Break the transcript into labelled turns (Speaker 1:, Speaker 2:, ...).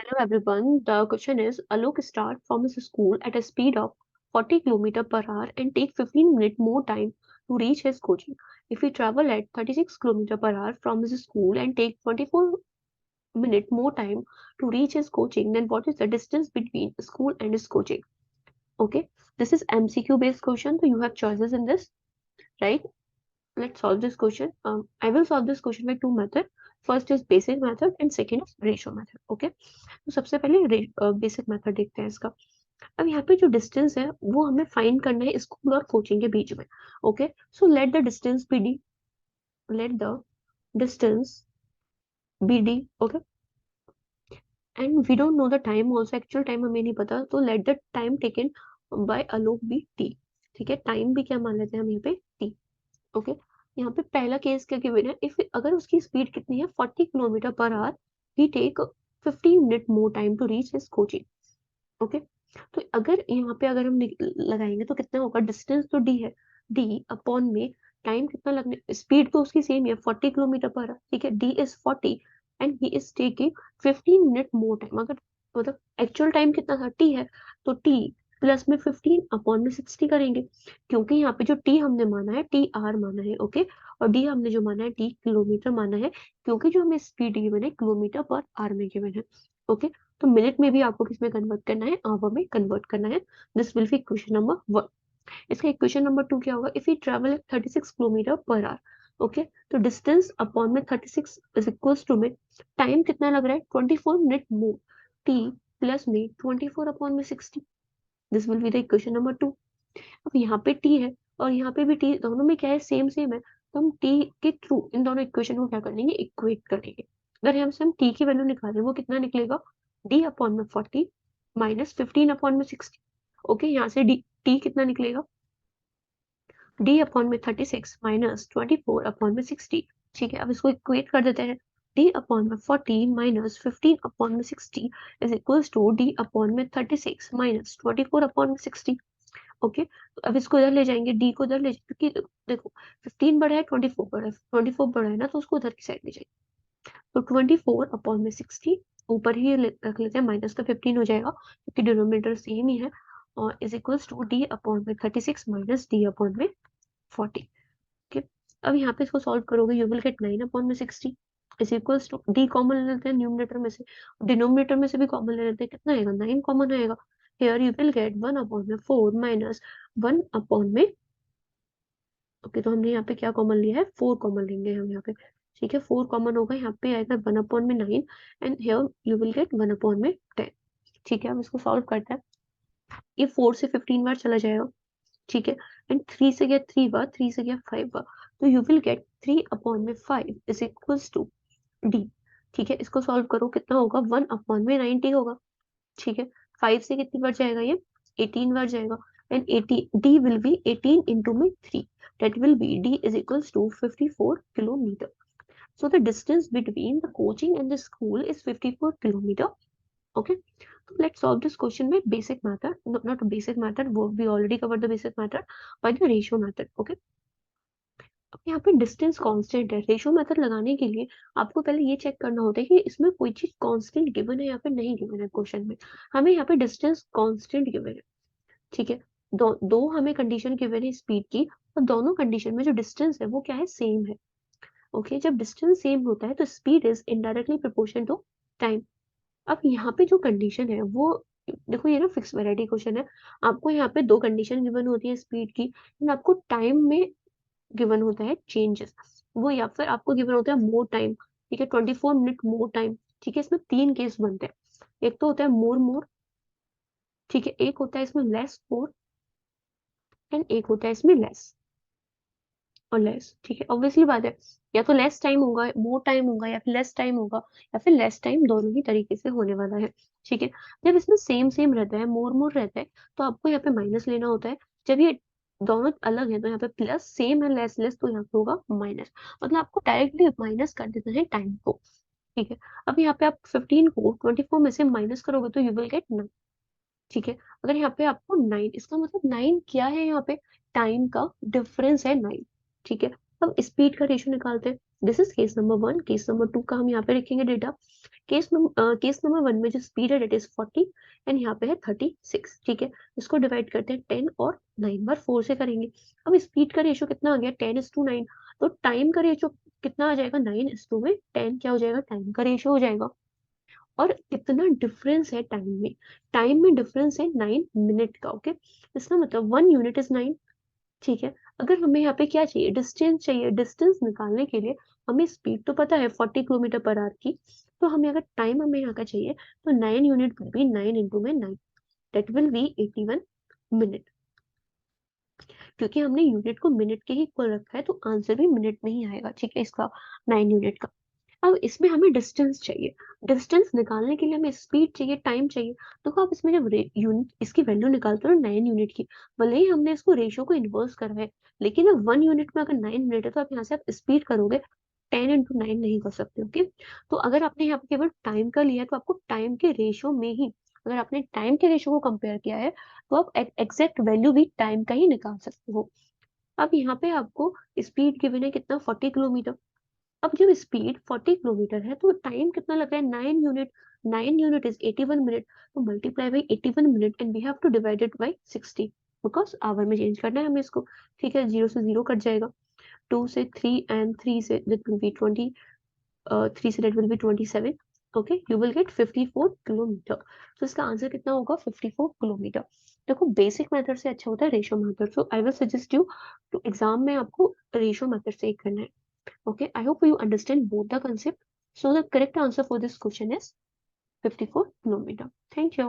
Speaker 1: Hello everyone. The question is Alok start from his school at a speed of 40 km per hour and take 15 minutes more time to reach his coaching. If he travel at 36 km per hour from his school and take 24 minutes more time to reach his coaching, then what is the distance between school and his coaching? Okay, this is MCQ based question, so you have choices in this, right? Let's solve this question. I will solve this question by two methods. First is basic method and second is ratio method. Okay, तो सबसे पहले basic method देखते हैं इसका। अब यहाँ पे जो डिस्टेंस है वो हमें फाइंड करना है स्कूल और कोचिंग के बीच में। Okay, so let the distance be D. Let the distance be D. Okay, and we don't know the time also, actual time हमें नहीं पता, तो let the time taken by Alok be T. ठीक है, टाइम भी क्या मान लेते हैं हम यहाँ पे टी। ओके, यहाँ पे पहला केस क्या गिवन है, इफ अगर उसकी स्पीड कितनी है 40 kilometre per hour, he take 15 minute more time to reach his coaching. Okay, तो अगर यहाँ पे अगर हम लगाएंगे तो कितना होगा, डिस्टेंस तो डी है, डी अपॉन में टाइम कितना लगने, स्पीड तो उसकी सेम है 40 किलोमीटर पर आवर। ठीक है, D is 40 and he is taking 15 minute more time. अगर मतलब एक्चुअल टाइम कितना था, टी है, तो टी प्लस में 15 अपॉन में 60 करेंगे, क्योंकि यहाँ पे जो टी हमने माना है टी आर माना है। ओके, और डी हमने जो माना है टी किलोमीटर माना है, क्योंकि जो हमें स्पीड गिवन है किलोमीटर पर आवर में गिवन है। ओके, तो मिनट में भी आपको किसमें कन्वर्ट करना है, आवर में कन्वर्ट करना है। This will be question number 1। इसका इक्वेशन नंबर 2 क्या होगा, if you travel 36 kilometre per our. Okay, तो डिस्टेंस अपॉन में 36 इज इक्वल्स टू में टाइम कितना लग रहा है 24 मिनट मोर, टी प्लस में 24 अपॉन में 60। This will be the equation number 2। अब यहाँ पे टी है और यहाँ पे भी टी, दोनों में क्या है, सेम सेम है, तो हम टी के थ्रू इन दोनों इक्वेशन को क्या कर लेंगे, इक्वेट कर लेंगे। अगर हम टी की वैल्यू निकालें वो कितना निकलेगा, डी अपॉन में 40 माइनस 15 अपॉन में 60। ओके, यहाँ से डी टी कितना निकलेगा, डी अपॉन में 36 माइनस 24 अपॉन में 60। ठीक है, अब इसको इक्वेट कर देते हैं। डी अपॉन में 40 माइनस 15 अपॉन में 60 is equals to D upon में 36 माइनस 24 अपॉन में 60। ओके, तो अब इसको इधर ले जाएंगे, डी को इधर ले, क्योंकि देखो 15 बड़ा है 24 बड़ा है, 24 बड़ा है ना, तो उसको उधर की साइड ले जाएंगे। तो 24 अपॉन में 60 ऊपर ही रख लेते हैं, माइनस का 15 हो जाएगा क्योंकि डिनोमिनेटर सेम ही है, और is equals to D upon में 36 माइनस डी अपॉन में 40। ओके, अब यहाँ पे इसको सॉल्व करोगे, यू विल गेट 9 अपॉन में 60 is equals to, D common ले लेते हैं न्यूमरेटर में से, डिनोमिनेटर में से भी कॉमन ले लेते हैं, कितना आएगा 9 कॉमन आएगा। Here you will gate 1 upon में 4 माइनस 1 अपॉन में, ओके, तो हमने यहाँ पे क्या कॉमन लिया है, 4 कॉमन लेंगे हम यहाँ पे। ठीक है, 4 कॉमन होगा, यहाँ पे आएगा 1 अपॉन में 9 and here you will gate 1 upon में 10। ठीक है, हम इसको सॉल्व करते हैं, ये 4 से 15 बार चला जाएगा। ठीक है, एंड 3 से गया 3 बार, 3 से गया 5 बार, तो यू विल गेट 3 अपॉन में 5 इज इक्वल्स टू डी। ठीक है, इसको सॉल्व करो, कितना होगा, 1 अपॉन में 90 होगा। ठीक है, 5 से कितनी बार जाएगा ये, 18 बार जाएगा, and 80 D will be 18 into में 3, that will be d is equals to 54 kilometer. So the distance between the coaching and the school is 54 kilometer. Okay, so let's solve this question by basic method. No, not a basic method, we already covered the basic method, by the ratio method. Okay, अब यहाँ पे distance constant है, ratio method लगाने के लिए आपको पहले ये चेक करना होता है कि इसमें कोई चीज कांस्टेंट गिवन है या फिर नहीं गिवन है क्वेश्चन में। हमें यहाँ पे डिस्टेंस कांस्टेंट गिवन है। ठीक है, दो हमें कंडीशन गिवन है स्पीड की, और दोनों कंडीशन में जो डिस्टेंस है वो क्या है, सेम है। ओके, जब डिस्टेंस सेम होता है तो speed is indirectly proportional to time. अब यहाँ पे जो कंडीशन है वो, देखो ये ना फिक्स वैरायटी क्वेश्चन है, आपको यहाँ पे दो कंडीशन गिवन होती है स्पीड की, एंड आपको टाइम में गिवन होता है चेंजेस, वो या फिर आपको गिवन होता है मोर टाइम। ठीक है, 24 मिनट मोर टाइम। ठीक है, इसमें तीन केस बनते हैं, एक तो होता है मोर मोर, ठीक है, एक होता है इसमें लेस मोर, एंड एक होता है इसमें लेस और लेस। ठीक है, ऑब्वियसली बात है, या तो लेस टाइम होगा, मोर टाइम होगा, या फिर लेस टाइम होगा, या फिर लेस टाइम, दोनों ही तरीके से होने वाला है। ठीक है, जब इसमें सेम सेम रहता है, मोर मोर रहता है, तो आपको यहाँ पे माइनस लेना होता है। जब ये दोनों अलग है तो यहाँ पे प्लस, सेम है लेस लेस, तो यहाँ पे होगा माइनस, मतलब आपको डायरेक्टली माइनस कर देना है टाइम को। ठीक है, अब यहाँ पे आप 15 को 24 में से माइनस करोगे तो यू विल गेट 9। ठीक है, अगर यहाँ पे आपको 9, इसका मतलब 9 क्या है, यहाँ पे टाइम का डिफरेंस है 9। ठीक है, अब स्पीड का रेशियो निकालते हैं, this is case number 1। Case number 2 का हम यहाँ पे लिखेंगे डेटा। केस नंबर 1 में जो स्पीड है डेट इज 40 एंड यहाँ पे है 36। ठीक है, इसको डिवाइड करते हैं 10 और 9 बार 4 से करेंगे। अब स्पीड का रेशियो कितना आ गया, 10:9। तो टाइम का रेशियो कितना आ जाएगा, 9:2 में 10 क्या हो जाएगा, टाइम का रेशियो हो जाएगा। और कितना डिफरेंस है टाइम में डिफरेंस है 9 मिनट का। ओके, इसका मतलब 1 यूनिट इज 9। ठीक है, अगर हमें यहाँ पे क्या चाहिए, डिस्टेंस चाहिए। डिस्टेंस निकालने के लिए हमें स्पीड तो पता है 40 किलोमीटर पर आवर की, तो हमें अगर टाइम हमें यहाँ का चाहिए तो 9 unit will be 9 × 9, that will B 81 minute. क्योंकि हमने यूनिट को मिनट के ही इक्वल रखा है तो आंसर भी मिनट में ही आएगा। ठीक है, इसका 9 यूनिट का। अब इसमें हमें डिस्टेंस चाहिए। डिस्टेंस निकालने के लिए हमें स्पीड चाहिए, टाइम चाहिए। तो आप इसमें जब यूनिट इसकी वैल्यू निकालते हो 9 यूनिट की, भले ही हमने इसको रेशियो को इन्वर्स करा है, लेकिन अब 1 यूनिट में अगर 9 मिनट है तो आप यहाँ से आप स्पीड करोगे, 10 × 9 नहीं कर सकते। ओके, तो अगर आपने यहाँ पे केवल टाइम का लिया है तो आपको टाइम के रेशियो में ही, अगर आपने टाइम के रेशियो को कंपेयर किया है तो आप एग्जैक्ट वैल्यू भी टाइम का ही निकाल सकते हो। अब यहाँ पे आपको स्पीड गिवन है कितना, 40 किलोमीटर। अब जब स्पीड 40 किलोमीटर है तो टाइम कितना लग रहा है, 9 यूनिट। 9 unit is 81 minute. तो multiply by 81 minute and we have to divide it by 60, because hour में चेंज करना है हमें इसको। ठीक है, 0 से 0 कट जाएगा, 2 से 3 एंड 3 से दैट विल बी 20, 3 से that will be 27। Okay, you will get 54 kilometre. तो इसका आंसर कितना होगा, 54 किलोमीटर। देखो, बेसिक मेथड से अच्छा होता है ratio method, so I will suggest you to exam में आपको रेशियो मेथड से ही करना है। Okay, I hope you understand both the concept. So the correct answer for this question is 54 kilometer. Thank you.